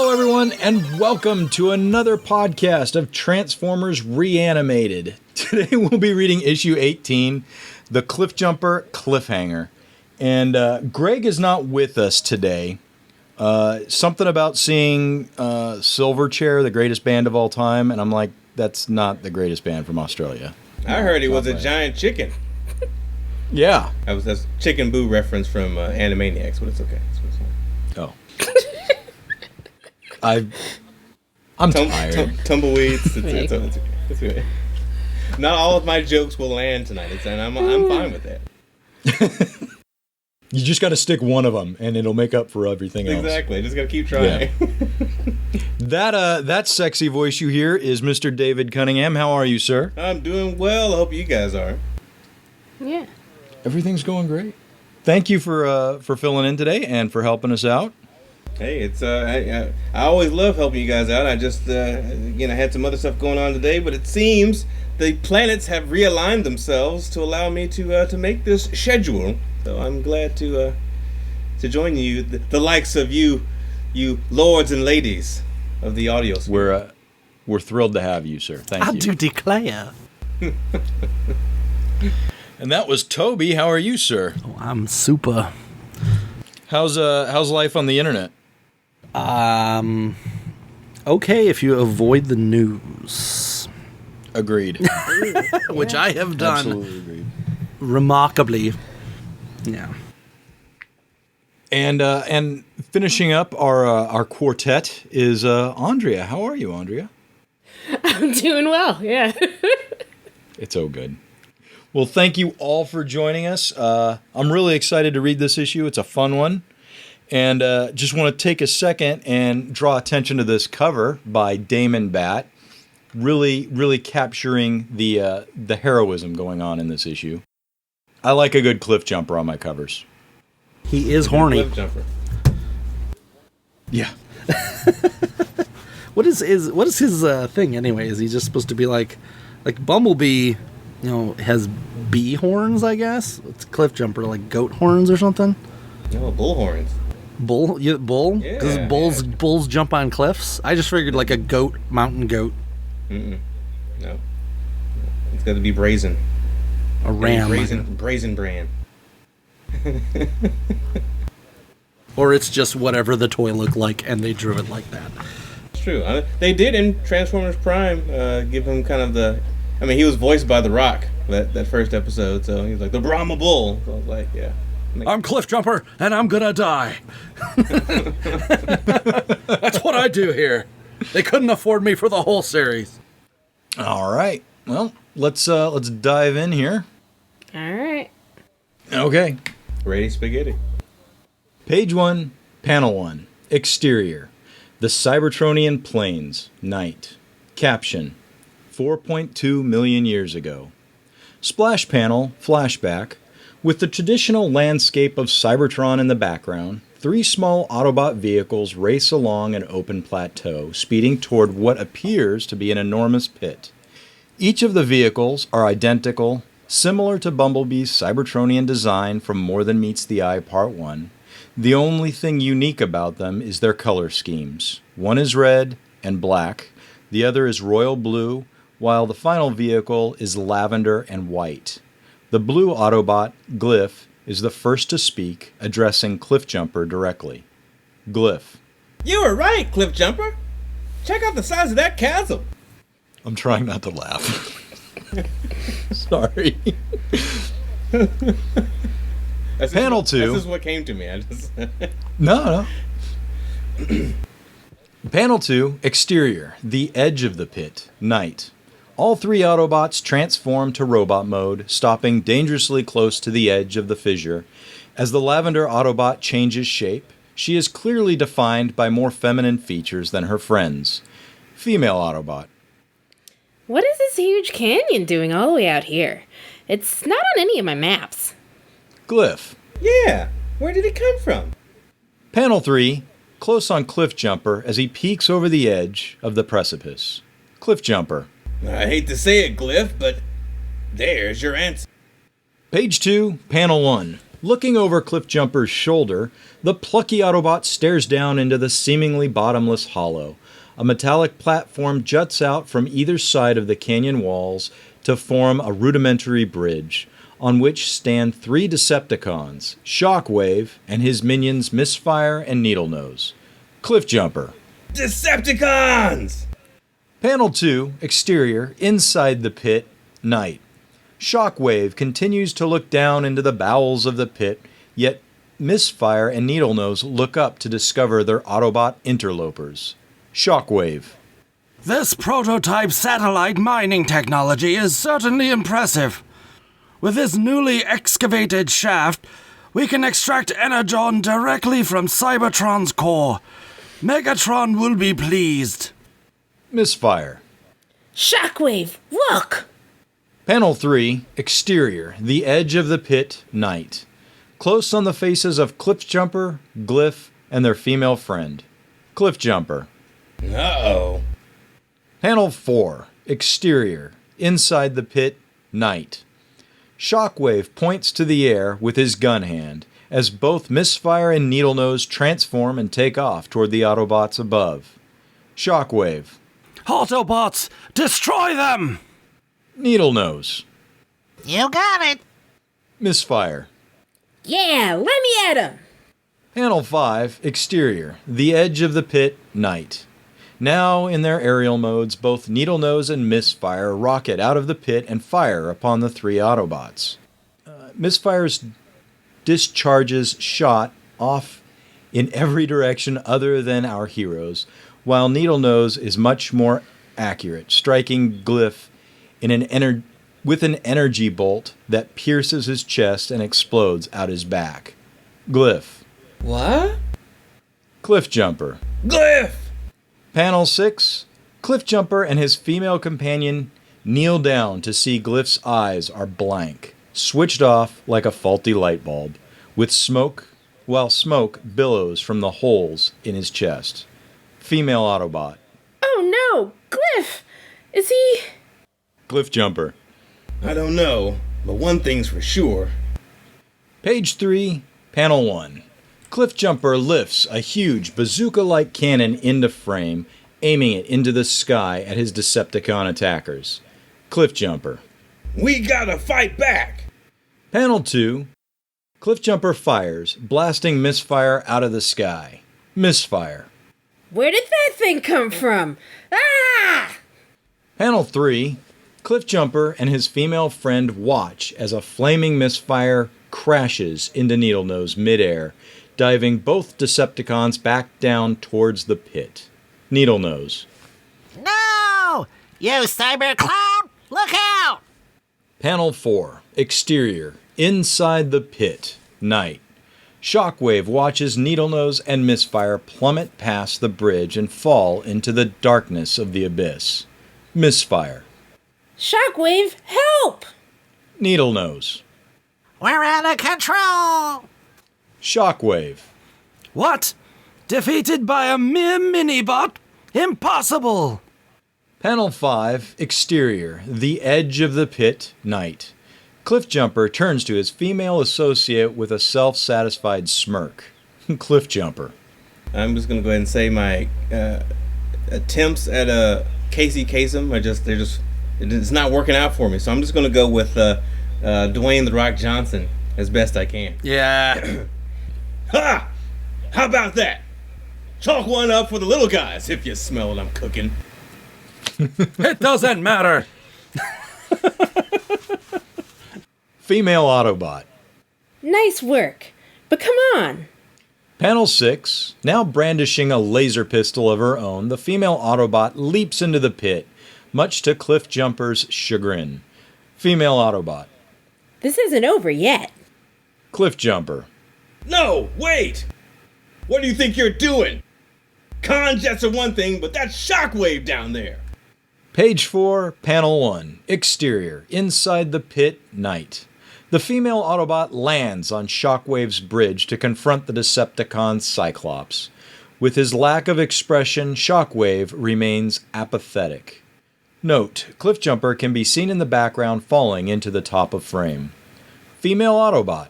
Hello, everyone, and welcome to another podcast of Transformers Reanimated. Today we'll be reading issue 18, The Cliffjumper Cliffhanger. And Greg is not with us today. Something about seeing Silverchair, the greatest band of all time, and I'm like, that's not the greatest band from Australia. I heard he was a giant chicken. Yeah. That's Chicken Boo reference from Animaniacs, but it's okay. Oh. I'm tired. Tumbleweeds. It's okay. Not all of my jokes will land tonight, and I'm fine with that. You just got to stick one of them, and it'll make up for everything else. Exactly. Just got to keep trying. Yeah. That sexy voice you hear is Mr. David Cunningham. How are you, sir? I'm doing well. I hope you guys are. Yeah. Everything's going great. Thank you for filling in today and for helping us out. Hey, it's I always love helping you guys out. I just had some other stuff going on today, but it seems the planets have realigned themselves to allow me to make this schedule. So I'm glad to join you, the likes of you lords and ladies of the audio sphere. We're thrilled to have you, sir. Thank you. I do declare. And that was Toby. How are you, sir? Oh, I'm super. How's life on the internet? Okay if you avoid the news. Agreed. Which I have done. Absolutely agreed. Remarkably. Yeah. And finishing up our quartet is Andrea. How are you, Andrea? I'm doing well, yeah. It's so good. Well, thank you all for joining us. I'm really excited to read this issue. It's a fun one. And just want to take a second and draw attention to this cover by Damon Bat. Really, really capturing the heroism going on in this issue. I like a good cliff jumper on my covers. He is horny. Cliff jumper. Yeah. What is his thing anyway? Is he just supposed to be like Bumblebee? Has bee horns, I guess. It's cliff jumper, like goat horns or something. No, bull horns. Bull? Because bulls jump on cliffs. I just figured like a goat, mountain goat. No, it's got to be brazen. A ram. Brazen brand. Or it's just whatever the toy looked like, and they drew it like that. It's true. They did in Transformers Prime give him kind of the... I mean, he was voiced by The Rock that first episode, so he's like, the Brahma Bull. So I was like, yeah. I'm Cliff Jumper, and I'm gonna die. That's what I do here. They couldn't afford me for the whole series. All right. Well, let's dive in here. All right. Okay. Ready spaghetti. Page 1, Panel 1. Exterior. The Cybertronian Plains. Night. Caption. 4.2 million years ago. Splash panel, flashback. With the traditional landscape of Cybertron in the background, 3 small Autobot vehicles race along an open plateau, speeding toward what appears to be an enormous pit. Each of the vehicles are identical, similar to Bumblebee's Cybertronian design from More Than Meets the Eye Part 1. The only thing unique about them is their color schemes. One is red and black, the other is royal blue, while the final vehicle is lavender and white. The blue Autobot, Glyph, is the first to speak, addressing Cliffjumper directly. Glyph. You were right, Cliff Jumper. Check out the size of that chasm. I'm trying not to laugh. Sorry. Panel 2. This is what came to me. No. Panel 2, Exterior, the edge of the pit, night. All 3 Autobots transform to robot mode, stopping dangerously close to the edge of the fissure. As the Lavender Autobot changes shape, she is clearly defined by more feminine features than her friends. Female Autobot. What is this huge canyon doing all the way out here? It's not on any of my maps. Glyph. Yeah, where did it come from? Panel 3, close on Cliffjumper as he peeks over the edge of the precipice. Cliffjumper. I hate to say it, Glyph, but there's your answer. Page 2, Panel 1. Looking over Cliffjumper's shoulder, the plucky Autobot stares down into the seemingly bottomless hollow. A metallic platform juts out from either side of the canyon walls to form a rudimentary bridge, on which stand 3 Decepticons, Shockwave, and his minions Misfire and Needlenose. Cliffjumper. Decepticons! Panel 2, exterior, inside the pit, night. Shockwave continues to look down into the bowels of the pit, yet Misfire and Needlenose look up to discover their Autobot interlopers. Shockwave. This prototype satellite mining technology is certainly impressive. With this newly excavated shaft, we can extract energon directly from Cybertron's core. Megatron will be pleased. Misfire. Shockwave, look! Panel 3, exterior, the edge of the pit, night. Close on the faces of Cliffjumper, Glyph, and their female friend. Cliffjumper. Uh-oh. Panel 4, exterior, inside the pit, night. Shockwave points to the air with his gun hand, as both Misfire and Needlenose transform and take off toward the Autobots above. Shockwave. Autobots, destroy them! Needlenose. You got it. Misfire. Yeah, let me at him! Panel 5, exterior, the edge of the pit, night. Now, in their aerial modes, both Needlenose and Misfire rocket out of the pit and fire upon the 3 Autobots. Misfire's discharges shot off in every direction other than our heroes, while Needlenose is much more accurate, striking Glyph with an energy bolt that pierces his chest and explodes out his back. Glyph. What? Cliffjumper. Glyph! Panel 6. Cliffjumper and his female companion kneel down to see Glyph's eyes are blank, switched off like a faulty light bulb, while smoke billows from the holes in his chest. Female Autobot. Oh no, Glyph! Is he... Cliffjumper. I don't know, but one thing's for sure. Page 3, Panel 1. Cliffjumper lifts a huge bazooka-like cannon into frame, aiming it into the sky at his Decepticon attackers. Cliffjumper. We gotta fight back! Panel 2. Cliffjumper fires, blasting Misfire out of the sky. Misfire. Where did that thing come from? Ah! Panel 3. Cliffjumper and his female friend watch as a flaming Misfire crashes into Needlenose midair, diving both Decepticons back down towards the pit. Needlenose. No! You cyber clown! Look out! Panel 4. Exterior. Inside the pit. Night. Shockwave watches Needlenose and Misfire plummet past the bridge and fall into the darkness of the abyss. Misfire. Shockwave, help! Needlenose. We're out of control! Shockwave. What? Defeated by a mere minibot? Impossible! Panel 5, exterior, the edge of the pit, night. Cliffjumper turns to his female associate with a self-satisfied smirk. Cliffjumper. I'm just gonna go ahead and say my attempts at Casey Kasem it's not working out for me. So I'm just gonna go with Dwayne "The Rock" Johnson as best I can. Yeah. Ha! How about that? Chalk one up for the little guys if you smell what I'm cooking. It doesn't matter. Female Autobot. Nice work, but come on. Panel 6, now brandishing a laser pistol of her own, the female Autobot leaps into the pit, much to Cliffjumper's chagrin. Female Autobot. This isn't over yet. Cliffjumper. No, wait! What do you think you're doing? Con jets are one thing, but that's Shockwave down there. Page 4, Panel 1, exterior, inside the pit, night. The female Autobot lands on Shockwave's bridge to confront the Decepticon Cyclops. With his lack of expression, Shockwave remains apathetic. Note, Cliffjumper can be seen in the background falling into the top of frame. Female Autobot.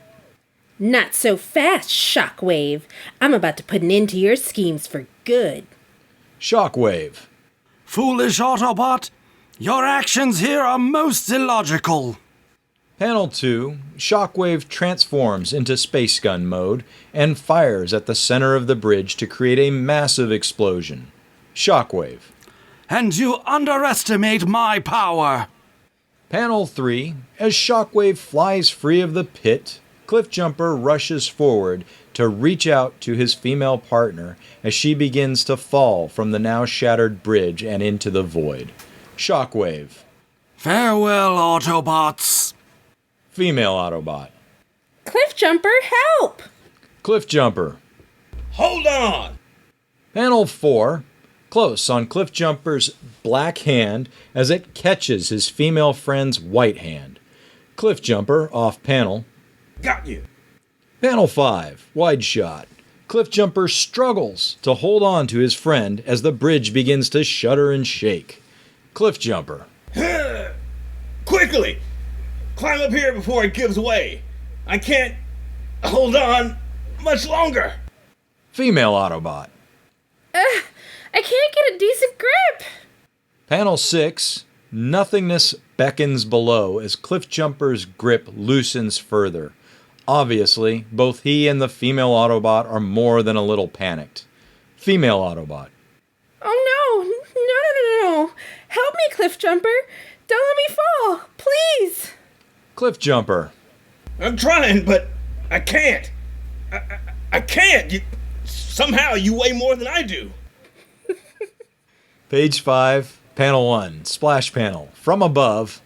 Not so fast, Shockwave. I'm about to put an end to your schemes for good. Shockwave. Foolish Autobot, your actions here are most illogical. Panel 2, Shockwave transforms into space gun mode and fires at the center of the bridge to create a massive explosion. Shockwave. And you underestimate my power. Panel 3, as Shockwave flies free of the pit, Cliffjumper rushes forward to reach out to his female partner as she begins to fall from the now shattered bridge and into the void. Shockwave. Farewell, Autobots. Female Autobot. Cliffjumper, help! Cliffjumper. Hold on! Panel 4, close on Cliffjumper's black hand as it catches his female friend's white hand. Cliffjumper off panel. Got you. Panel 5, wide shot. Cliffjumper struggles to hold on to his friend as the bridge begins to shudder and shake. Cliffjumper. Quickly! Climb up here before it gives way. I can't hold on much longer. Female Autobot. I can't get a decent grip. Panel 6, nothingness beckons below as Cliffjumper's grip loosens further. Obviously, both he and the female Autobot are more than a little panicked. Female Autobot. Oh no. Help me, Cliffjumper. Don't let me fall, please. Cliffjumper. I'm trying, but I can't. I can't. Somehow you weigh more than I do. Page 5, panel 1, splash panel. From above,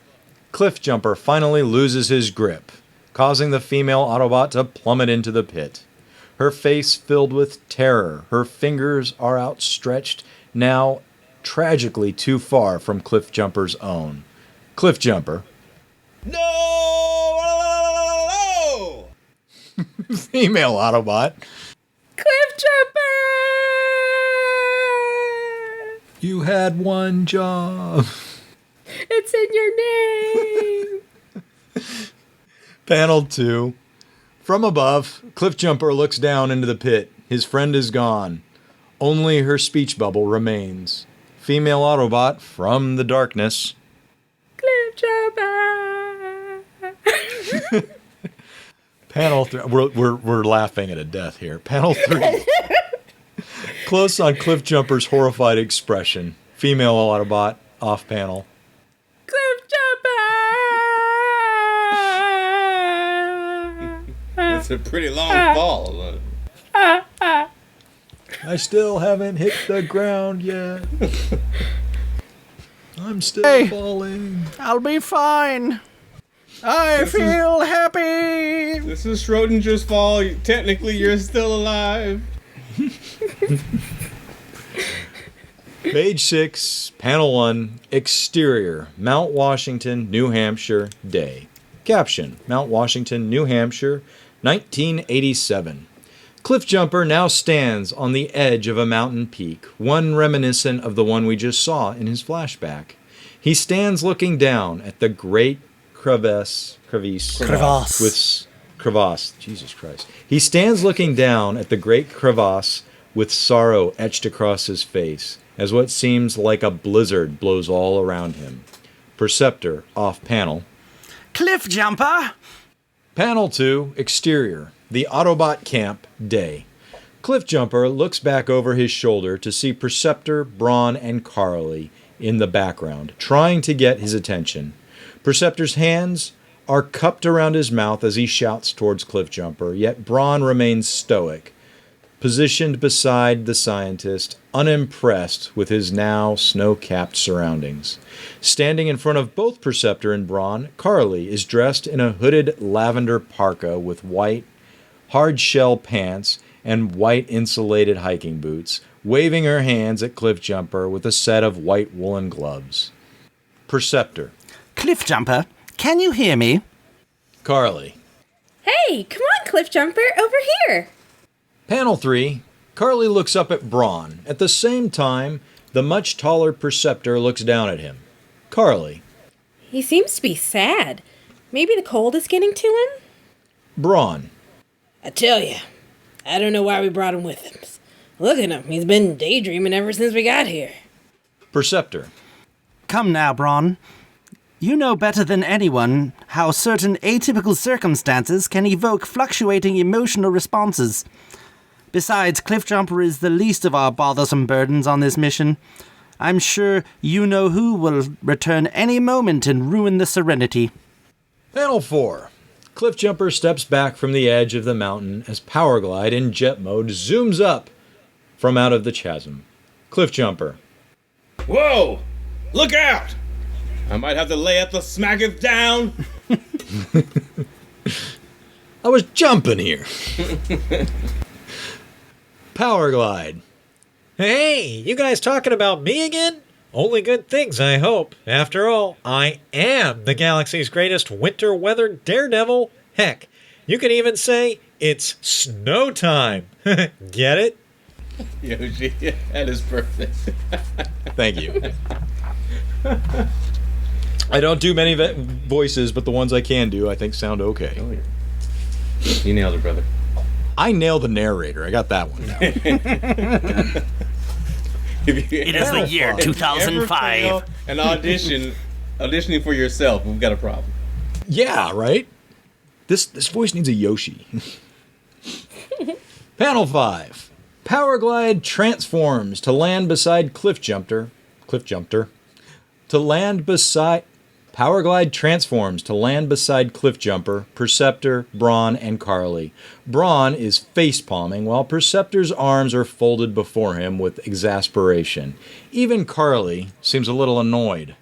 Cliffjumper finally loses his grip, causing the female Autobot to plummet into the pit. Her face filled with terror, her fingers are outstretched, now tragically too far from Cliffjumper's own. Cliffjumper. No! Female Autobot. Cliffjumper! You had one job. It's in your name. Panel 2. From above, Cliffjumper looks down into the pit. His friend is gone. Only her speech bubble remains. Female Autobot from the darkness. Cliffjumper! Panel 3. We're laughing at a death here. Panel 3. Close on Cliffjumper's horrified expression. Female Autobot off panel. It's a pretty long fall. I still haven't hit the ground yet. I'm still Hey. falling. I'll be fine. I feel happy. This is Schrodinger's fall. Technically, you're still alive. Page 6, panel 1, exterior, Mount Washington, New Hampshire, day. Caption, Mount Washington, New Hampshire, 1987. Cliffjumper now stands on the edge of a mountain peak, one reminiscent of the one we just saw in his flashback. He stands looking down at the great crevasse. Jesus Christ. He stands looking down at the great crevasse with sorrow etched across his face, as what seems like a blizzard blows all around him. Perceptor off panel. Cliffjumper! Panel 2, exterior, the Autobot camp, day. Cliffjumper looks back over his shoulder to see Perceptor, Brawn, and Carly in the background, trying to get his attention. Perceptor's hands are cupped around his mouth as he shouts towards Cliffjumper, yet Brawn remains stoic, positioned beside the scientist, unimpressed with his now snow-capped surroundings. Standing in front of both Perceptor and Brawn, Carly is dressed in a hooded lavender parka with white, hard-shell pants and white insulated hiking boots, waving her hands at Cliffjumper with a set of white woolen gloves. Perceptor. Cliffjumper, can you hear me? Carly. Hey, come on, Cliffjumper, over here. Panel 3, Carly looks up at Brawn. At the same time, the much taller Perceptor looks down at him. Carly. He seems to be sad. Maybe the cold is getting to him? Brawn. I tell you, I don't know why we brought him with us. Look at him. He's been daydreaming ever since we got here. Perceptor. Come now, Braun. You know better than anyone how certain atypical circumstances can evoke fluctuating emotional responses. Besides, Cliffjumper is the least of our bothersome burdens on this mission. I'm sure you know who will return any moment and ruin the serenity. Panel 4. Cliffjumper steps back from the edge of the mountain as Powerglide in jet mode zooms up from out of the chasm. Cliffjumper. Whoa! Look out! I might have to lay at the smacketh down. I was jumping here. Powerglide. Hey, you guys talking about me again? Only good things, I hope. After all, I am the galaxy's greatest winter weather daredevil. Heck, you can even say it's snow time. Get it? Yoshi, that is perfect. Thank you. I don't do many voices, but the ones I can do, I think sound okay. Oh, yeah. You nailed it, brother. I nailed the narrator. I got that one down. It is the year 2005. An auditioning for yourself, we've got a problem. Yeah, right? This voice needs a Yoshi. Panel 5. Powerglide transforms to land beside Cliffjumper. Powerglide transforms to land beside Cliffjumper, Perceptor, Braun, and Carly. Braun is face-palming while Perceptor's arms are folded before him with exasperation. Even Carly seems a little annoyed.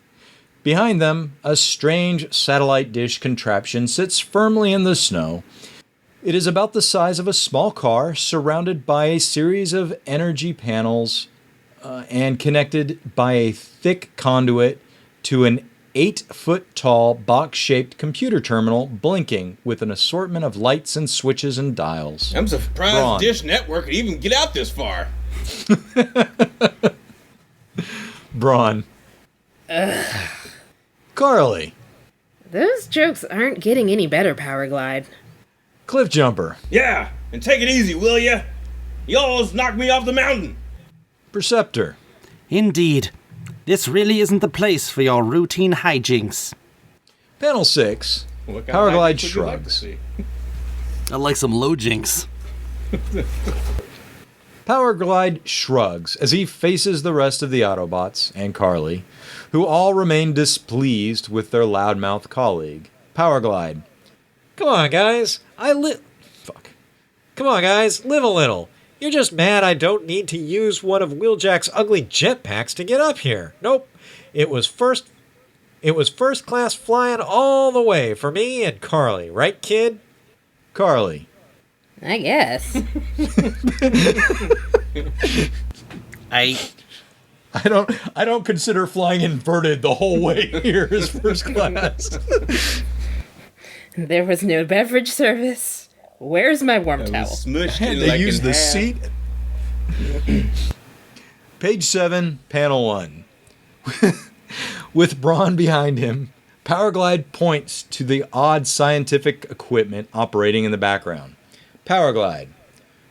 Behind them, a strange satellite dish contraption sits firmly in the snow. It is about the size of a small car, surrounded by a series of energy panels and connected by a thick conduit to an 8-foot-tall box-shaped computer terminal blinking with an assortment of lights and switches and dials. I'm surprised Braun. Dish Network could even get out this far. Braun. Carly. Those jokes aren't getting any better, Powerglide. Cliffjumper. Yeah, and take it easy, will ya? Y'all's knocked me off the mountain. Perceptor. Indeed. This really isn't the place for your routine hijinks. Panel 6. What kind of Powerglide hijinks would you like to shrugs. see? I like some low jinks. Powerglide shrugs as he faces the rest of the Autobots and Carly, who all remain displeased with their loudmouth colleague. Powerglide. Come on, guys. Come on, guys. Live a little. You're just mad I don't need to use one of Wheeljack's ugly jetpacks to get up here. Nope. It was first class flying all the way for me and Carly, right, kid? Carly. I guess. I don't consider flying inverted the whole way here as first class. There was no beverage service. Where's my warm towel? Smushed in They like use in the half. seat. Page 7, panel 1. With Braun behind him, Powerglide points to the odd scientific equipment operating in the background. Powerglide.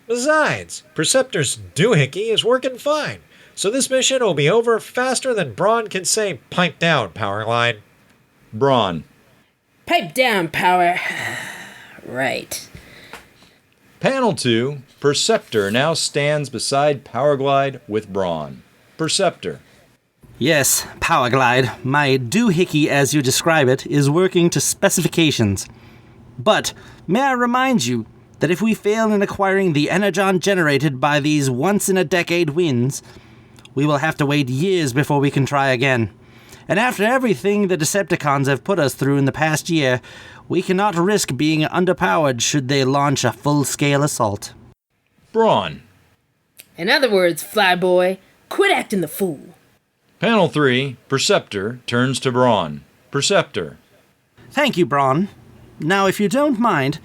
Besides, Perceptor's doohickey is working fine, so this mission will be over faster than Braun can say, "Pipe down, Powerglide." Braun. Pipe down, Power. Right. Panel 2, Perceptor now stands beside Powerglide with Braun. Perceptor. Yes, Powerglide, my doohickey as you describe it, is working to specifications. But may I remind you that if we fail in acquiring the energon generated by these once-in-a-decade winds, we will have to wait years before we can try again. And after everything the Decepticons have put us through in the past year, we cannot risk being underpowered should they launch a full-scale assault. Braun. In other words, Flyboy, quit acting the fool. Panel 3, Perceptor turns to Braun. Perceptor. Thank you, Braun. Now, if you don't mind,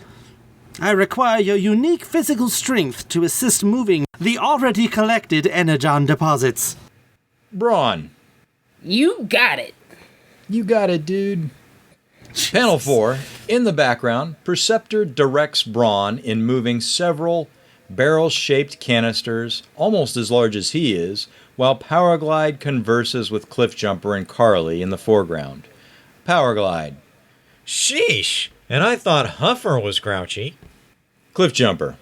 I require your unique physical strength to assist moving the already collected energon deposits. Braun. You got it. You got it, dude. Panel 4, In the background, Perceptor directs Brawn in moving several barrel-shaped canisters, almost as large as he is, while Powerglide converses with Cliffjumper and Carly in the foreground. Powerglide. Sheesh! And I thought Huffer was grouchy. Cliffjumper.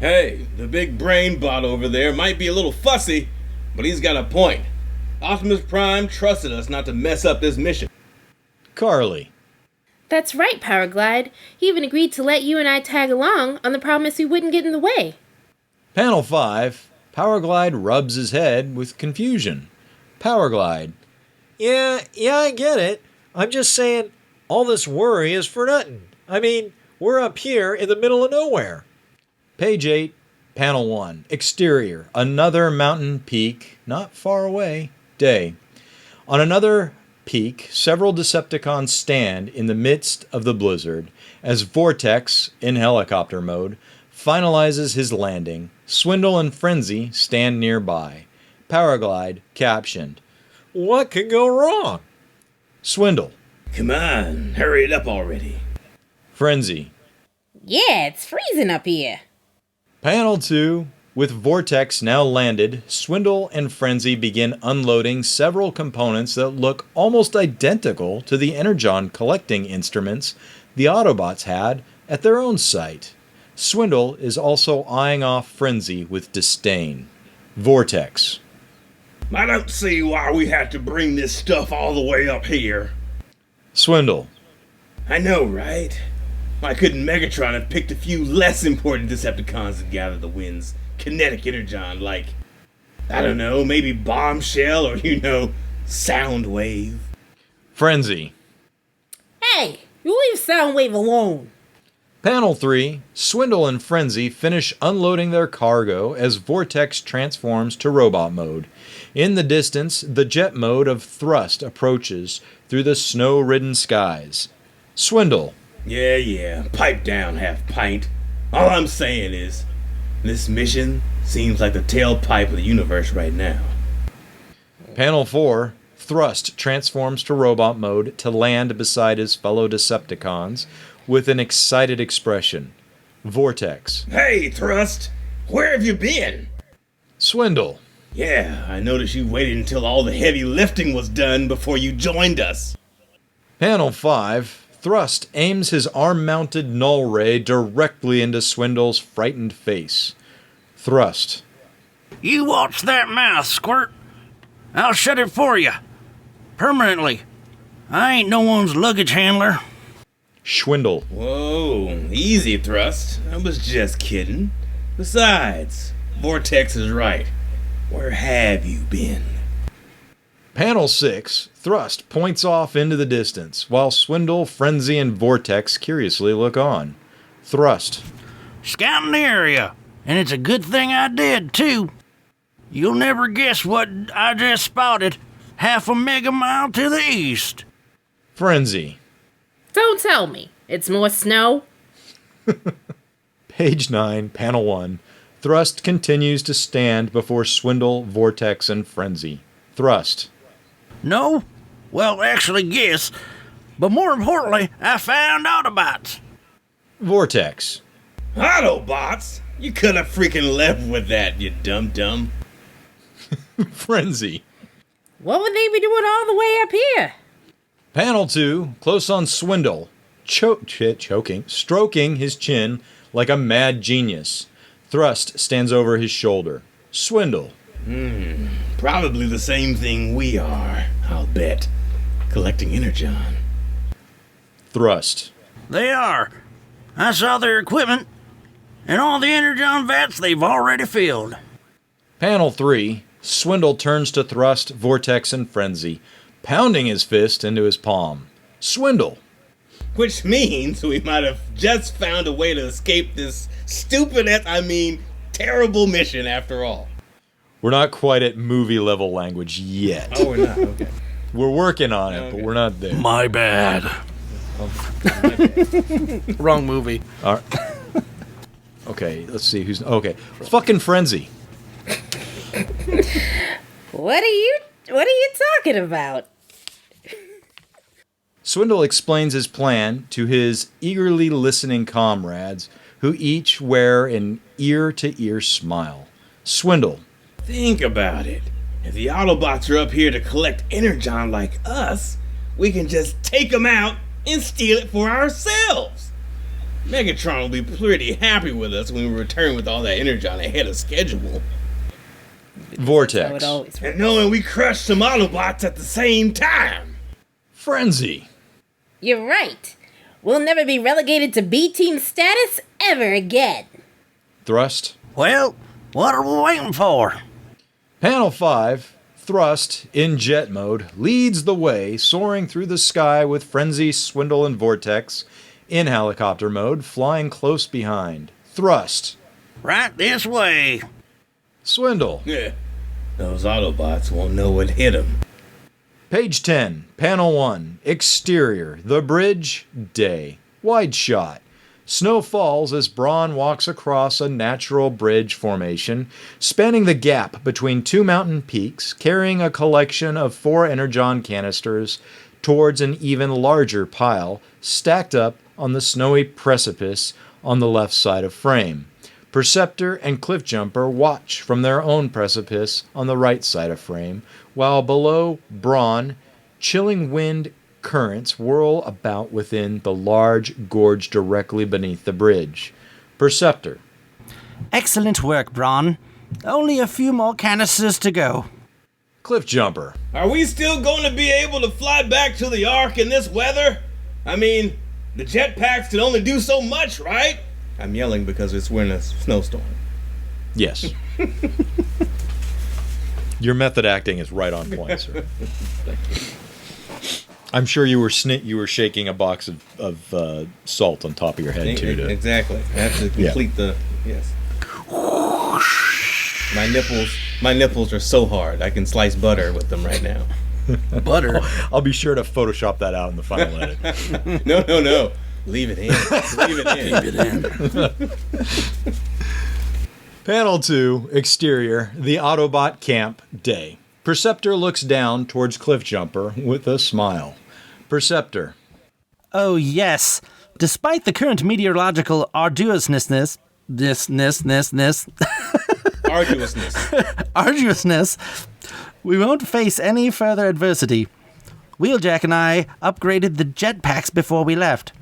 Hey, the big brain bot over there might be a little fussy, but he's got a point. Optimus Prime trusted us not to mess up this mission. Carly. That's right, Powerglide. He even agreed to let you and I tag along on the promise we wouldn't get in the way. Panel 5. Powerglide rubs his head with confusion. Powerglide. Yeah, I get it. I'm just saying, all this worry is for nothing. I mean, we're up here in the middle of nowhere. Page 8. Panel 1. Exterior. Another mountain peak, not far away. Day. On another peak, several Decepticons stand in the midst of the blizzard as Vortex, in helicopter mode, finalizes his landing. Swindle and Frenzy stand nearby. Powerglide captioned. What could go wrong? Swindle. Come on, hurry it up already. Frenzy. Yeah, it's freezing up here. Panel 2. With Vortex now landed, Swindle and Frenzy begin unloading several components that look almost identical to the Energon collecting instruments the Autobots had at their own site. Swindle is also eyeing off Frenzy with disdain. Vortex. I don't see why we had to bring this stuff all the way up here. Swindle. I know, right? Why couldn't Megatron have picked a few less important Decepticons and gathered the wind's kinetic energon, like, I don't know, maybe Bombshell or, Soundwave? Frenzy. Hey, you leave Soundwave alone. Panel 3. Swindle and Frenzy finish unloading their cargo as Vortex transforms to robot mode. In the distance, the jet mode of Thrust approaches through the snow-ridden skies. Swindle. Yeah, pipe down, half pint. All I'm saying is, this mission seems like the tailpipe of the universe right now. Panel 4. Thrust transforms to robot mode to land beside his fellow Decepticons with an excited expression. Vortex. Hey, Thrust! Where have you been? Swindle. Yeah, I noticed you waited until all the heavy lifting was done before you joined us. Panel 5. Thrust aims his arm-mounted null ray directly into Swindle's frightened face. Thrust. You watch that mouth, Squirt. I'll shut it for you. Permanently. I ain't no one's luggage handler. Swindle. Whoa, easy, Thrust. I was just kidding. Besides, Vortex is right. Where have you been? Panel 6. Thrust points off into the distance, while Swindle, Frenzy, and Vortex curiously look on. Thrust. Scouting the area. And it's a good thing I did, too. You'll never guess what I just spotted. Half a mega mile to the east. Frenzy. Don't tell me. It's more snow. Page 9, Panel 1. Thrust continues to stand before Swindle, Vortex, and Frenzy. Thrust. No? Well, actually, yes. But more importantly, I found Autobots. Vortex. Autobots? You could have freaking left with that, you dum-dum. Frenzy. What would they be doing all the way up here? Panel 2, close on Swindle, stroking his chin like a mad genius. Thrust stands over his shoulder. Swindle. Probably the same thing we are, I'll bet. Collecting Energon. Thrust. They are. I saw their equipment, and all the Energon vats they've already filled. Panel 3, Swindle turns to Thrust, Vortex, and Frenzy, pounding his fist into his palm. Swindle. Which means we might have just found a way to escape this terrible mission after all. We're not quite at movie level language yet. Oh, we're not? Okay. We're working on it, Okay. but we're not there. My bad. Wrong movie. All right. Okay, let's see who's... Okay, fucking Frenzy. What are you talking about? Swindle explains his plan to his eagerly listening comrades, who each wear an ear-to-ear smile. Swindle. Think about it. If the Autobots are up here to collect energon like us, we can just take them out and steal it for ourselves. Megatron will be pretty happy with us when we return with all that energon ahead of schedule. Vortex. How it always works. And knowing we crushed some Autobots at the same time. Frenzy. You're right. We'll never be relegated to B-team status ever again. Thrust. Well, what are we waiting for? Panel 5, Thrust, in jet mode, leads the way, soaring through the sky with Frenzy, Swindle, and Vortex, in helicopter mode, flying close behind. Thrust. Right this way. Swindle. Yeah. Those Autobots won't know what hit them. Page 10, Panel 1, Exterior, the bridge, day. Wide shot. Snow falls as Brawn walks across a natural bridge formation, spanning the gap between two mountain peaks, carrying a collection of 4 energon canisters towards an even larger pile, stacked up on the snowy precipice on the left side of frame. Perceptor and Cliffjumper watch from their own precipice on the right side of frame, while below Brawn, chilling wind currents whirl about within the large gorge directly beneath the bridge. Perceptor. Excellent work, Brawn. Only a few more canisters to go. Cliffjumper. Are we still going to be able to fly back to the Ark in this weather? I mean, the jetpacks can only do so much, right? I'm yelling because we're in a snowstorm. Yes. Your method acting is right on point, sir. I'm sure you were shaking a box of salt on top of your head too. Exactly. I have to complete the yes. My nipples are so hard. I can slice butter with them right now. Butter. I'll be sure to Photoshop that out in the final edit. No. Leave it in. Leave it in. Keep it in. Panel 2, Exterior, the Autobot Camp, day. Perceptor looks down towards Cliffjumper with a smile. Perceptor. Oh, yes. Despite the current meteorological arduousness, we won't face any further adversity. Wheeljack and I upgraded the jetpacks before we left.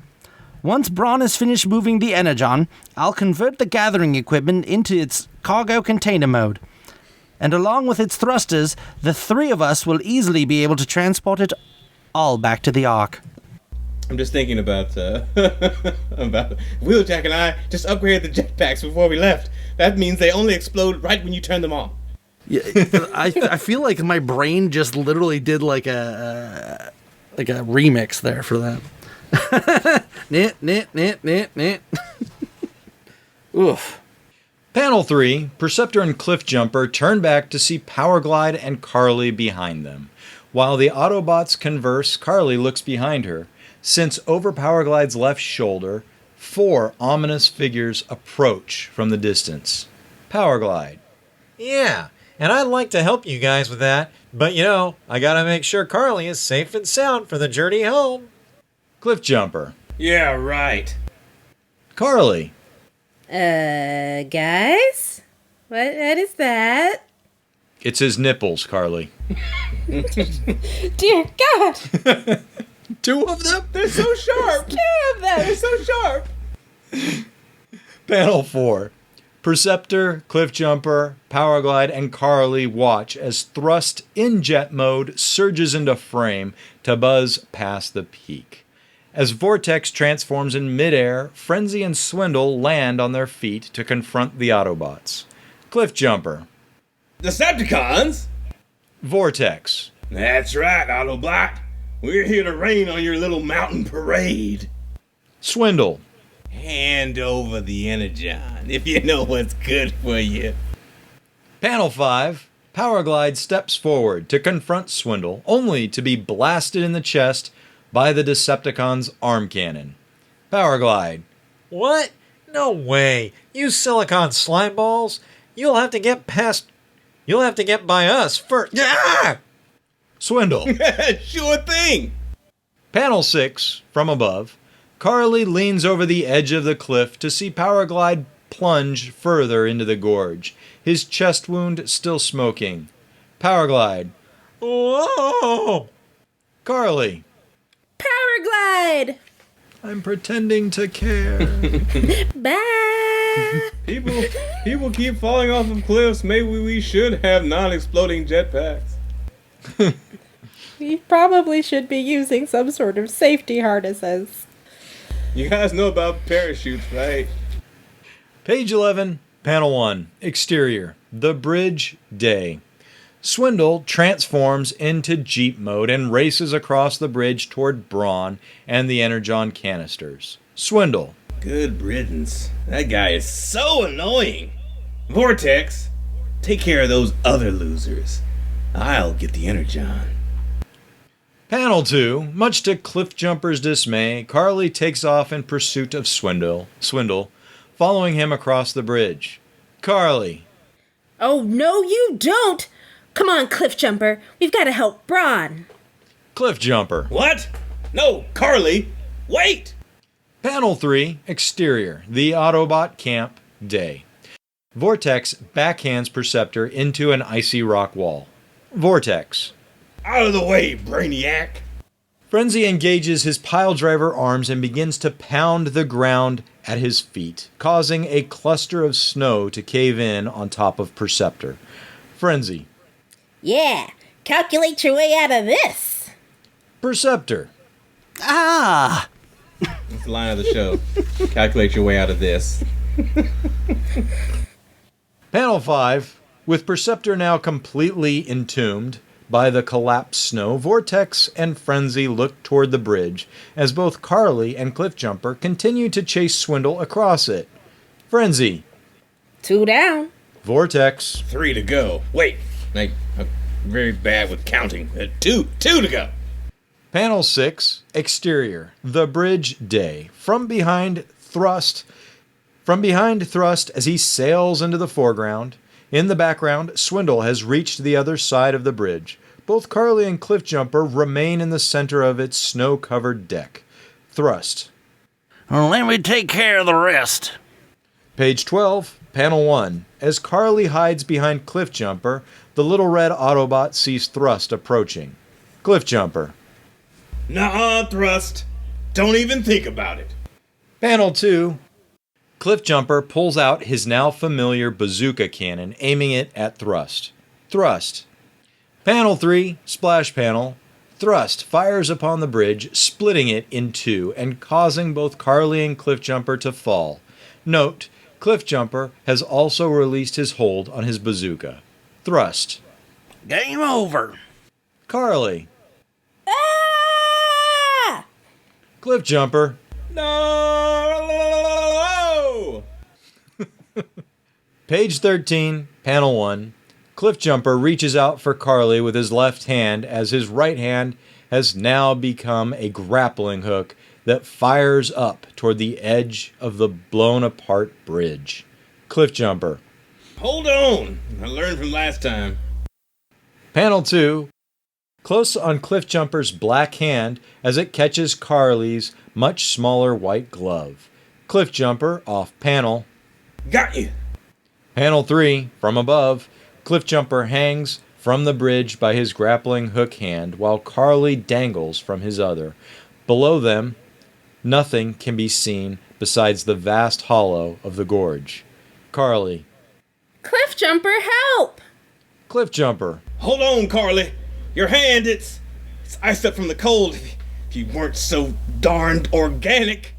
Once Brawn is finished moving the Energon, I'll convert the gathering equipment into its cargo container mode. And along with its thrusters, the 3 of us will easily be able to transport it all back to the Ark. I'm just thinking about Wheeljack and I just upgraded the jetpacks before we left. That means they only explode right when you turn them on. Yeah, I feel like my brain just literally did like a remix there for that. Knit. Oof. Panel 3, Perceptor and Cliffjumper turn back to see Powerglide and Carly behind them. While the Autobots converse, Carly looks behind her. Since over Powerglide's left shoulder, 4 ominous figures approach from the distance. Powerglide. Yeah, and I'd like to help you guys with that, but I gotta make sure Carly is safe and sound for the journey home. Cliffjumper. Yeah, right. Carly. Guys? What is that? It's his nipples, Carly. Dear God! 2 of them? They're so sharp. 2 of them! They're so sharp. Panel 4. Perceptor, Cliffjumper, Powerglide, and Carly watch as Thrust in jet mode surges into frame to buzz past the peak. As Vortex transforms in midair, Frenzy and Swindle land on their feet to confront the Autobots. Cliffjumper. Decepticons? Vortex. That's right, Autobot. We're here to rain on your little mountain parade. Swindle. Hand over the Energon, if you know what's good for you. Panel 5. Powerglide steps forward to confront Swindle, only to be blasted in the chest by the Decepticon's arm cannon. Powerglide. What? No way. You silicon slime balls. You'll have to get by us first. Yeah! Swindle. Sure thing. Panel 6, from above. Carly leans over the edge of the cliff to see Powerglide plunge further into the gorge, his chest wound still smoking. Powerglide. Whoa! Carly. Powerglide! I'm pretending to care. Bye! People keep falling off of cliffs. Maybe we should have non-exploding jetpacks. We probably should be using some sort of safety harnesses. You guys know about parachutes, right? Page 11, Panel 1, Exterior, The Bridge, Day. Swindle transforms into Jeep mode and races across the bridge toward Brawn and the Energon canisters. Swindle. Good riddance. That guy is so annoying. Vortex, take care of those other losers. I'll get the Energon. Panel 2, much to Cliffjumper's dismay, Carly takes off in pursuit of Swindle, following him across the bridge. Carly. Oh, no, you don't! Come on, Cliffjumper. We've got to help Brawn. Cliffjumper. What? No, Carly, wait! Panel 3, Exterior, The Autobot Camp, Day. Vortex backhands Perceptor into an icy rock wall. Vortex. Out of the way, Brainiac! Frenzy engages his piledriver arms and begins to pound the ground at his feet, causing a cluster of snow to cave in on top of Perceptor. Frenzy. Yeah, calculate your way out of this. Perceptor. Ah! That's the line of the show. Calculate your way out of this. Panel 5, with Perceptor now completely entombed by the collapsed snow, Vortex and Frenzy look toward the bridge as both Carly and Cliffjumper continue to chase Swindle across it. Frenzy. 2 down. Vortex. 3 to go. Wait, I'm very bad with counting. 2 to go. Panel 6, Exterior, The Bridge, Day. From behind thrust as he sails into the foreground. In the background, Swindle has reached the other side of the bridge. Both Carly and Cliffjumper remain in the center of its snow-covered deck. Thrust. Well, let me take care of the rest. Page 12, Panel 1. As Carly hides behind Cliffjumper, the little red Autobot sees Thrust approaching. Cliffjumper. Nuh-uh, Thrust. Don't even think about it. Panel 2. Cliffjumper pulls out his now familiar bazooka cannon, aiming it at Thrust. Thrust. Panel 3, Splash Panel. Thrust fires upon the bridge, splitting it in two and causing both Carly and Cliffjumper to fall. Note, Cliffjumper has also released his hold on his bazooka. Thrust. Game over. Carly. Ah! Cliffjumper. No! Page 13, Panel 1. Cliffjumper reaches out for Carly with his left hand as his right hand has now become a grappling hook that fires up toward the edge of the blown-apart bridge. Cliffjumper. Hold on. I learned from last time. Panel 2. Close on Cliffjumper's black hand as it catches Carly's much smaller white glove. Cliffjumper off panel. Got you. Panel 3, from above, Cliffjumper hangs from the bridge by his grappling hook hand while Carly dangles from his other. Below them, nothing can be seen besides the vast hollow of the gorge. Carly. Cliffjumper, help! Cliffjumper. Hold on, Carly. Your hand, it's iced up from the cold. If you weren't so darned organic.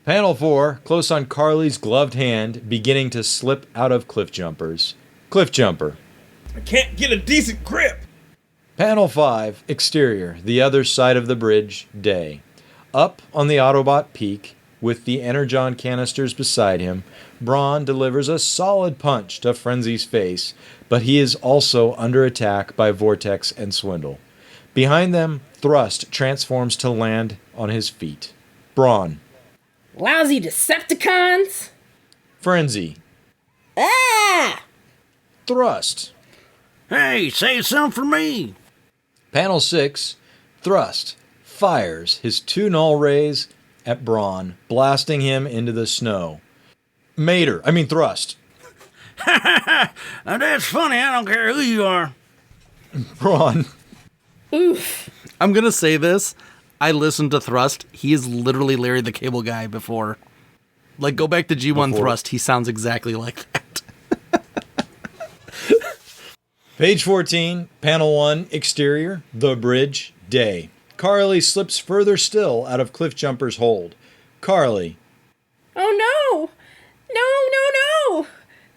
Panel 4, close on Carly's gloved hand, beginning to slip out of Cliffjumper's. Cliffjumper. I can't get a decent grip. Panel 5, exterior, the other side of the bridge, day. Up on the Autobot peak, with the Energon canisters beside him, Brawn delivers a solid punch to Frenzy's face, but he is also under attack by Vortex and Swindle. Behind them, Thrust transforms to land on his feet. Brawn. Lousy Decepticons! Frenzy. Ah! Thrust. Hey, save some for me. Panel 6, Thrust fires his 2 null rays at Braun, blasting him into the snow. Thrust. Now that's funny, I don't care who you are. Braun. Oof. I'm gonna say this. I listened to Thrust. He is literally Larry the Cable Guy before. Like, go back to G1 Thrust. He sounds exactly like that. Page 14, Panel 1, Exterior, The Bridge, Day. Carly slips further still out of Cliffjumper's hold. Carly. Oh no! No!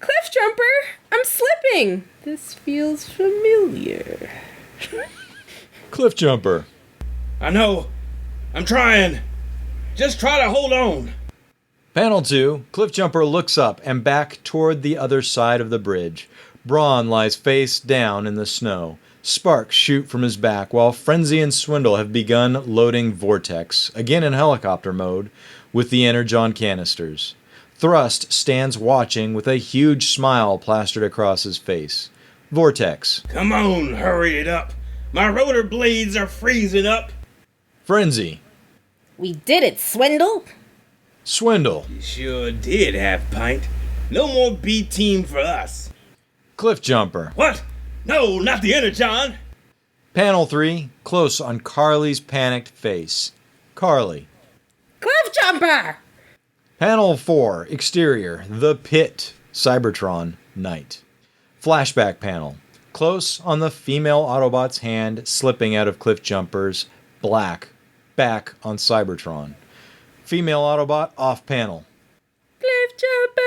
Cliffjumper! I'm slipping! This feels familiar. Cliffjumper. I know. I'm trying. Just try to hold on. Panel 2, Cliffjumper looks up and back toward the other side of the bridge. Braun lies face down in the snow. Sparks shoot from his back while Frenzy and Swindle have begun loading Vortex, again in helicopter mode, with the Energon canisters. Thrust stands watching with a huge smile plastered across his face. Vortex. Come on, hurry it up. My rotor blades are freezing up. Frenzy. We did it, Swindle! Swindle. You sure did, Half-Pint. No more B-team for us. Cliffjumper. What? No, not the Energon. Panel 3, close on Carly's panicked face. Carly. Cliffjumper! Panel 4, Exterior, The Pit, Cybertron, Night. Flashback panel. Close on the female Autobot's hand slipping out of Cliffjumper's black back on Cybertron. Female Autobot off panel. Cliffjumper!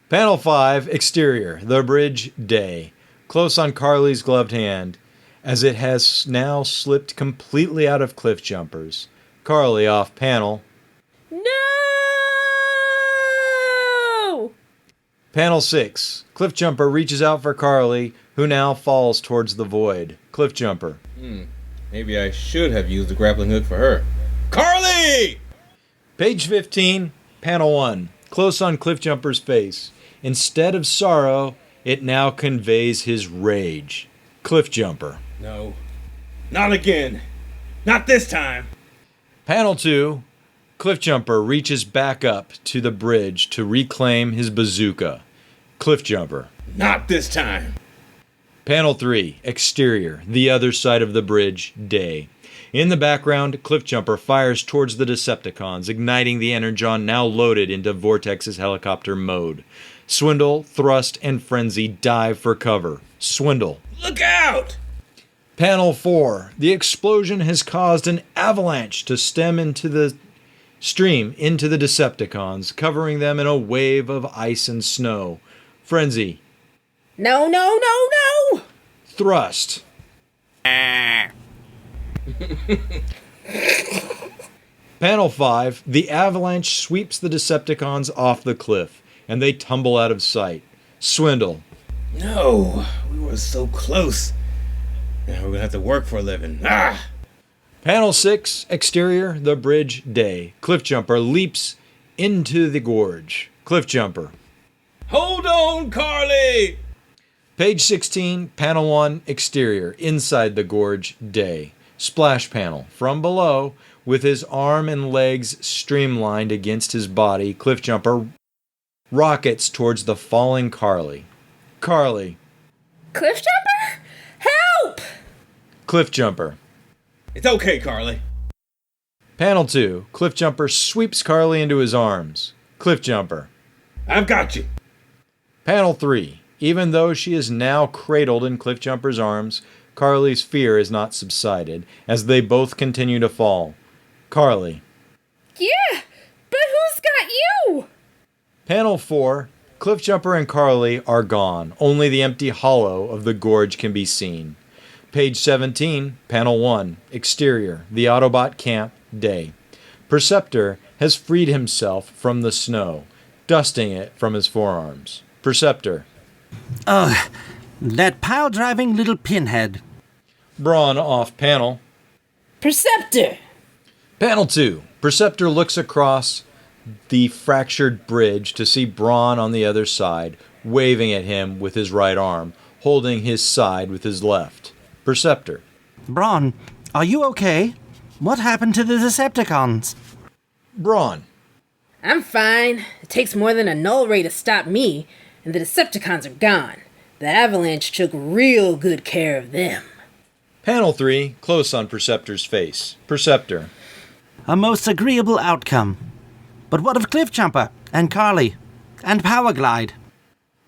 Panel 5, Exterior, The Bridge, Day. Close on Carly's gloved hand, as it has now slipped completely out of Cliffjumper's. Carly off panel. No! Panel 6, Cliffjumper reaches out for Carly, who now falls towards the void. Cliffjumper. Maybe I should have used the grappling hook for her. Carly! Page 15, Panel 1, close on Cliffjumper's face. Instead of sorrow, it now conveys his rage. Cliffjumper. No. Not again. Not this time. Panel 2, Cliffjumper reaches back up to the bridge to reclaim his bazooka. Cliffjumper. Not this time. Panel 3, Exterior, The Other Side of the Bridge, Day. In the background, Cliffjumper fires towards the Decepticons, igniting the Energon now loaded into Vortex's helicopter mode. Swindle, Thrust, and Frenzy dive for cover. Swindle. Look out! Panel 4, the explosion has caused an avalanche to stream into the Decepticons, covering them in a wave of ice and snow. Frenzy. No! Thrust. Panel 5, the avalanche sweeps the Decepticons off the cliff, and they tumble out of sight. Swindle. No, we were so close. Now we're gonna have to work for a living. Ah! Panel 6, Exterior, The Bridge, Day. Cliffjumper leaps into the gorge. Cliffjumper. Hold on, Carly! Page 16, Panel 1, Exterior, Inside the Gorge, Day. Splash panel. From below, with his arm and legs streamlined against his body, Cliffjumper rockets towards the falling Carly. Carly. Cliffjumper? Help! Cliffjumper. It's okay, Carly. Panel 2, Cliffjumper sweeps Carly into his arms. Cliffjumper. I've got you. Panel 3, even though she is now cradled in Cliffjumper's arms, Carly's fear has not subsided, as they both continue to fall. Carly. Yeah, but who's got you? Panel 4, Cliffjumper and Carly are gone. Only the empty hollow of the gorge can be seen. Page 17, Panel 1, Exterior, The Autobot Camp, Day. Perceptor has freed himself from the snow, dusting it from his forearms. Perceptor. That pile-driving little pinhead. Braun off panel. Perceptor! Panel 2. Perceptor looks across the fractured bridge to see Braun on the other side, waving at him with his right arm, holding his side with his left. Perceptor. Braun, are you okay? What happened to the Decepticons? Braun. I'm fine. It takes more than a null ray to stop me, and the Decepticons are gone. The Avalanche took real good care of them. Panel 3, close on Perceptor's face. Perceptor. A most agreeable outcome. But what of Cliffjumper and Carly and Powerglide?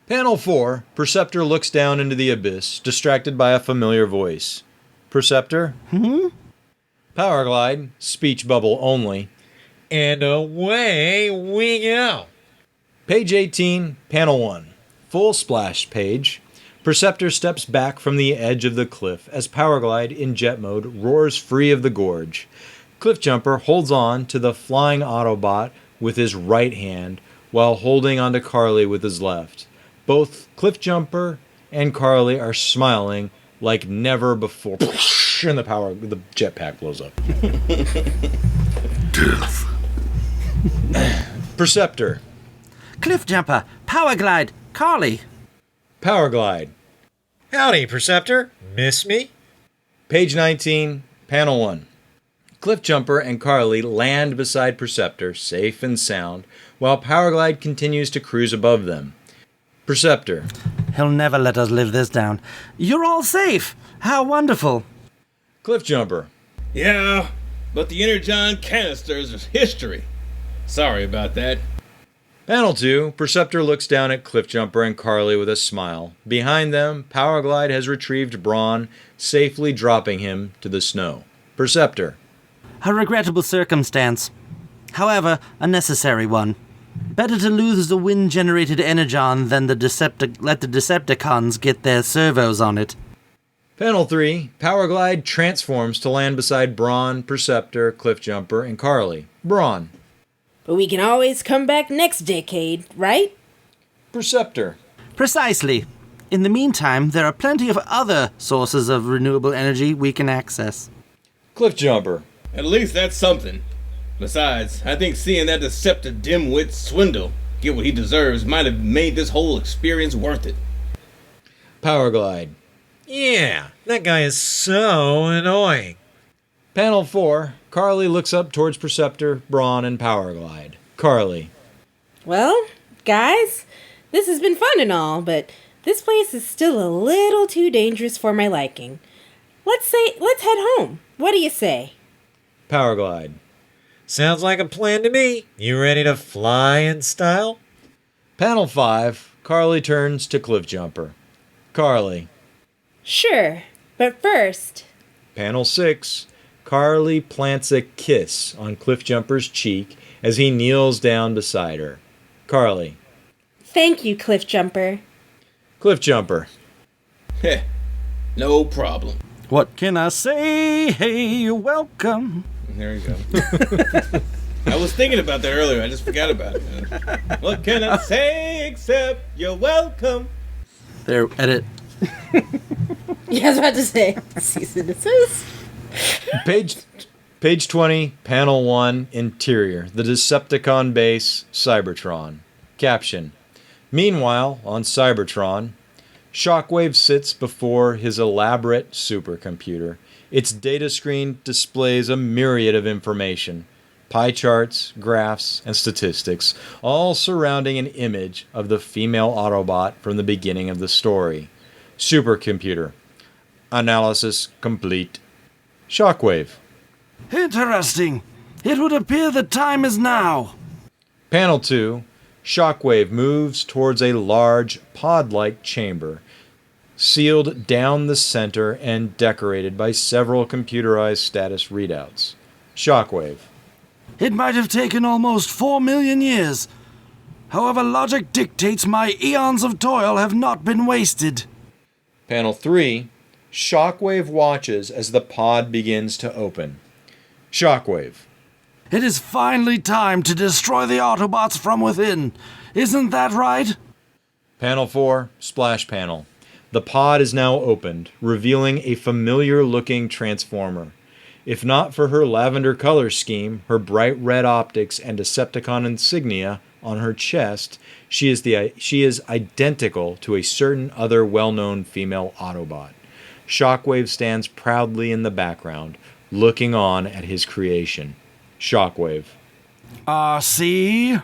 Panel 4, Perceptor looks down into the abyss, distracted by a familiar voice. Perceptor. Powerglide, speech bubble only. And away we go. Page 18, Panel 1. Full splash page. Perceptor steps back from the edge of the cliff as Powerglide, in jet mode, roars free of the gorge. Cliffjumper holds on to the flying Autobot with his right hand while holding onto Carly with his left. Both Cliffjumper and Carly are smiling like never before. And the jetpack blows up. Death. Perceptor. Cliffjumper, Powerglide, Carly. Powerglide. Howdy, Perceptor. Miss me? Page 19, Panel 1. Cliffjumper and Carly land beside Perceptor, safe and sound, while Powerglide continues to cruise above them. Perceptor. He'll never let us live this down. You're all safe. How wonderful. Cliffjumper. Yeah, but the Energon canisters is history. Sorry about that. Panel 2, Perceptor looks down at Cliffjumper and Carly with a smile. Behind them, Powerglide has retrieved Braun, safely dropping him to the snow. Perceptor. A regrettable circumstance. However, a necessary one. Better to lose the wind-generated energon than let the Decepticons get their servos on it. Panel 3, Powerglide transforms to land beside Braun, Perceptor, Cliffjumper, and Carly. Braun. But we can always come back next decade, right? Perceptor. Precisely. In the meantime, there are plenty of other sources of renewable energy we can access. Cliffjumper. At least that's something. Besides, I think seeing that deceptive dimwit swindle get what he deserves might have made this whole experience worth it. Powerglide. Yeah, that guy is so annoying. Panel 4, Carly looks up towards Perceptor, Braun, and Powerglide. Carly. Well, guys, this has been fun and all, but this place is still a little too dangerous for my liking. Let's head home. What do you say? Powerglide. Sounds like a plan to me. You ready to fly in style? Panel 5, Carly turns to Cliffjumper. Carly. Sure, but first... Panel 6, Carly plants a kiss on Cliffjumper's cheek as he kneels down beside her. Carly. Thank you, Cliffjumper. Cliffjumper. Heh, no problem. What can I say? Hey, you're welcome. There you go. I was thinking about that earlier. I just forgot about it. What can I say except you're welcome? There, edit. Yeah, I was about to say. Cease and desist. Page 20, Panel 1, Interior, the Decepticon base, Cybertron. Caption. Meanwhile, on Cybertron, Shockwave sits before his elaborate supercomputer. Its data screen displays a myriad of information, pie charts, graphs, and statistics, all surrounding an image of the female Autobot from the beginning of the story. Supercomputer. Analysis complete. Shockwave. Interesting. It would appear the time is now. Panel 2. Shockwave moves towards a large, pod-like chamber, sealed down the center and decorated by several computerized status readouts. Shockwave. It might have taken almost 4 million years. However, logic dictates my eons of toil have not been wasted. Panel 3. Shockwave watches as the pod begins to open. Shockwave. It is finally time to destroy the Autobots from within. Isn't that right? Panel 4. Splash panel. The pod is now opened, revealing a familiar-looking Transformer. If not for her lavender color scheme, her bright red optics, and Decepticon insignia on her chest, she is identical to a certain other well-known female Autobot. Shockwave stands proudly in the background, looking on at his creation. Shockwave. See?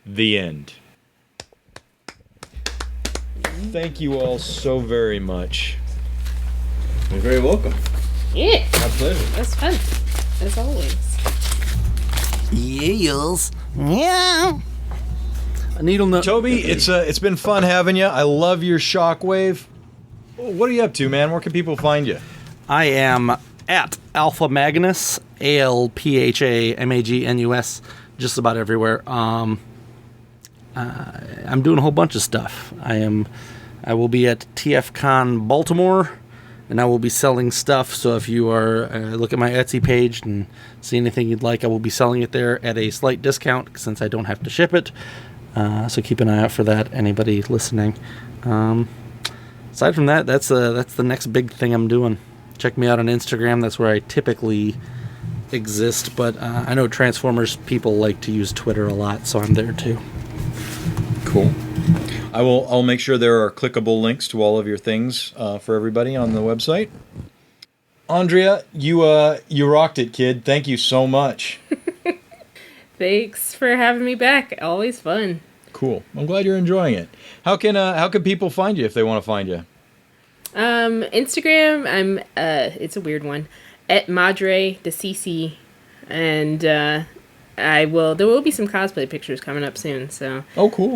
The end. Thank you all so very much. You're very welcome. Yeah, My pleasure. that's fun. As always. Yes. Yeah. A needle nose. Toby, it's been fun having you. I love your Shockwave. What are you up to, man? Where can people find you? I am at ALPHAMAGNUS, ALPHAMAGNUS, just about everywhere. I'm doing a whole bunch of stuff. I will be at TFCon Baltimore, and I will be selling stuff. So if you are look at my Etsy page and see anything you'd like, I will be selling it there at a slight discount since I don't have to ship it. So keep an eye out for that. Anybody listening. Aside from that, that's the next big thing I'm doing. Check me out on Instagram. That's where I typically exist. But I know Transformers people like to use Twitter a lot, so I'm there too. Cool. I'll make sure there are clickable links to all of your things for everybody on the website. Andrea, you rocked it, kid. Thank you so much. Thanks for having me back. Always fun. Cool. I'm glad you're enjoying it. How can people find you if they want to find you? Instagram, I'm it's a weird one. At Madre de CC, and there will be some cosplay pictures coming up soon. So. Oh, cool.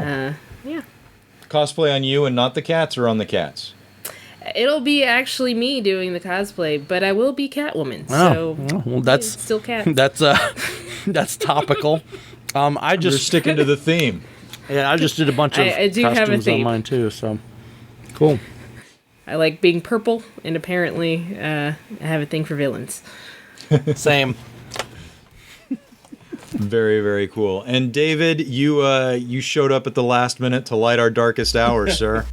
Yeah. Cosplay on you and not the cats, or on the cats? It'll be actually me doing the cosplay, but I will be Catwoman. Oh, So well, that's it's still cat. that's topical. I You're just sticking to the theme. yeah, I just did a bunch of I do have a costumes on theme. mine too. So cool. I like being purple, and apparently I have a thing for villains. Same. Very, very cool. And David, you showed up at the last minute to light our darkest hours, sir.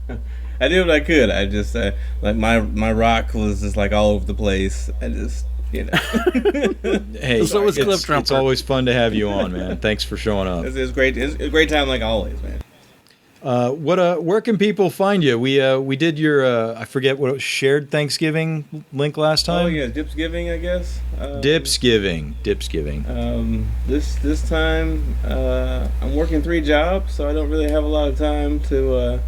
I did what I could. I just like my rock was just like all over the place. I just Hey, So was Cliff Jumper. it's always fun to have you on, man. Thanks for showing up. it's great. It's a great time, like always, man. Where can people find you? We did your I forget what it was, shared Thanksgiving link last time. Oh yeah, Dipsgiving, I guess. Dipsgiving. This time I'm working 3 jobs, so I don't really have a lot of time to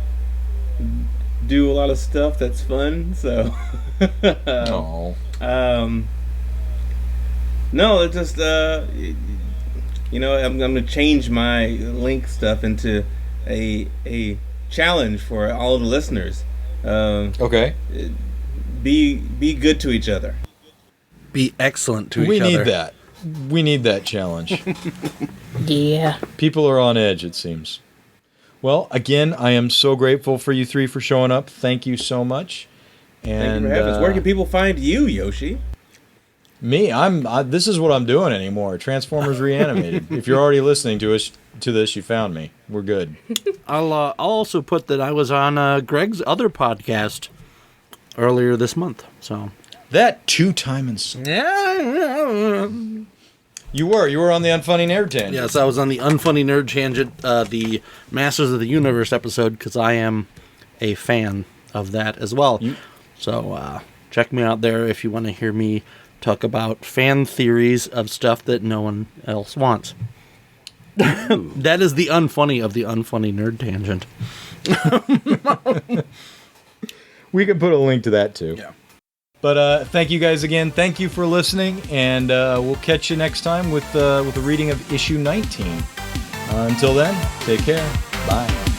do a lot of stuff that's fun. So Oh. no, it's just I'm gonna change my link stuff into a challenge for all the listeners. Okay. Be good to each other. Be excellent to We each other. need that. We need that challenge. Yeah. People are on edge, it seems. Well, again, I am so grateful for you 3 for showing up. Thank you so much. Thank And you for having us. Where can people find you, Yoshi? me, this is what I'm doing anymore. Transformers Reanimated. If you're already listening to this, you found me. We're good. I'll also put that I was on Greg's other podcast earlier this month. So That 2-time insult. yeah. You were on the Unfunny Nerd Tangent. Yes, I was on the Unfunny Nerd Tangent, the Masters of the Universe episode, because I am a fan of that as well. So check me out there if you want to hear me talk about fan theories of stuff that no one else wants. That is the unfunny of the Unfunny Nerd Tangent. We can put a link to that too. Yeah. But thank you guys again. Thank you for listening, and we'll catch you next time with a reading of issue 19. Until then, take care. Bye.